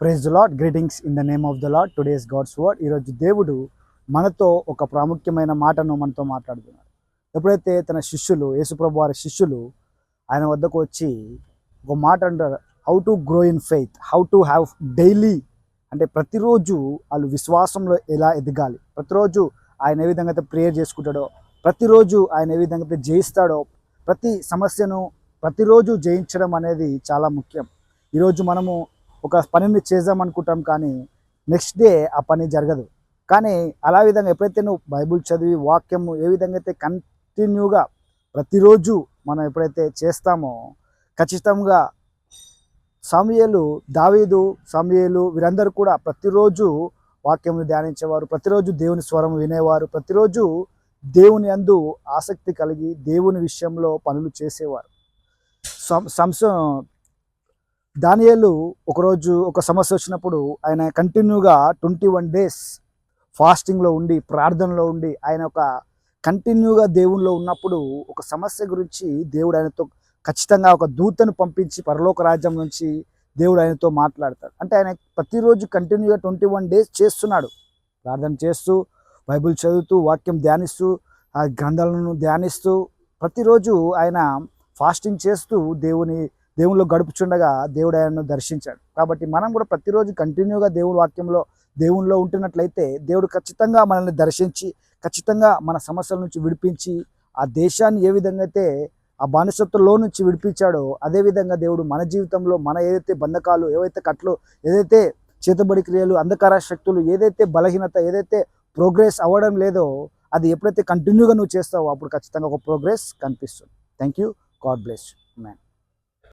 Praise the Lord. Greetings in the name of the Lord. Today's God's word. ఈరోజు దేవుడు మనతో ఒక ప్రాముఖ్యమైన మాటను మనతో మాట్లాడుతున్నాడు. ఎప్పుడైతే తన శిష్యులు, యేసుప్రభు వారి శిష్యులు ఆయన వద్దకు వచ్చి ఒక మాట అంటారు, how to grow in faith, how to have daily, అంటే ప్రతిరోజు వాళ్ళు విశ్వాసంలో ఎలా ఎదగాలి, ప్రతిరోజు ఆయన ఏ విధంగా అయితే ప్రేయర్ చేసుకుంటాడో, ప్రతిరోజు ఆయన ఏ విధంగా అయితే జయిస్తాడో, ప్రతి సమస్యను ప్రతిరోజు జయించడం అనేది చాలా ముఖ్యం. ఈరోజు మనము ఒక పనిని చేద్దామనుకుంటాం, కానీ నెక్స్ట్ డే ఆ పని జరగదు. కానీ అలా విధంగా ఎప్పుడైతే నువ్వు బైబుల్ చదివి వాక్యము ఏ విధంగా అయితే కంటిన్యూగా ప్రతిరోజు మనం ఎప్పుడైతే చేస్తామో, ఖచ్చితంగా సమూయేలు, దావీదు, సమూయేలు వీరందరూ కూడా ప్రతిరోజు వాక్యమును ధ్యానించేవారు, ప్రతిరోజు దేవుని స్వరం వినేవారు, ప్రతిరోజు దేవుని యందు ఆసక్తి కలిగి దేవుని విషయంలో పనులు చేసేవారు. దానియేలు ఒకరోజు ఒక సమస్య వచ్చినప్పుడు ఆయన కంటిన్యూగా 21 days ఫాస్టింగ్లో ఉండి, ప్రార్థనలో ఉండి, ఆయన ఒక కంటిన్యూగా దేవునిలో ఉన్నప్పుడు ఒక సమస్య గురించి దేవుడు ఆయనతో ఖచ్చితంగా ఒక దూతను పంపించి పరలోక రాజ్యం నుంచి దేవుడు ఆయనతో మాట్లాడతాడు. అంటే ఆయన ప్రతిరోజు కంటిన్యూగా 21 days చేస్తున్నాడు, ప్రార్థన చేస్తూ, బైబిల్ చదువుతూ, వాక్యం ధ్యానిస్తూ, ఆ గ్రంథాలను ధ్యానిస్తూ, ప్రతిరోజు ఆయన ఫాస్టింగ్ చేస్తూ దేవునిలో గడుపుచుండగా దేవుడు ఆయనను దర్శించాడు. కాబట్టి మనం కూడా ప్రతిరోజు కంటిన్యూగా దేవుని వాక్యంలో, దేవునిలో ఉంటున్నట్లయితే దేవుడు ఖచ్చితంగా మనల్ని దర్శించి, ఖచ్చితంగా మన సమస్యల నుంచి విడిపించి, ఆ దేశాన్ని ఏ విధంగా అయితే ఆ బానిసత్వంలో నుంచి విడిపించాడో, అదేవిధంగా దేవుడు మన జీవితంలో మన ఏదైతే బంధకాలు, ఏవైతే కట్లు, ఏదైతే చేతబడి క్రియలు, అంధకార శక్తులు, ఏదైతే బలహీనత, ఏదైతే ప్రోగ్రెస్ అవ్వడం లేదో, అది ఎప్పుడైతే కంటిన్యూగా నువ్వు చేస్తావో అప్పుడు ఖచ్చితంగా ఒక ప్రోగ్రెస్ కనిపిస్తుంది. Thank you. God bless you. Amen.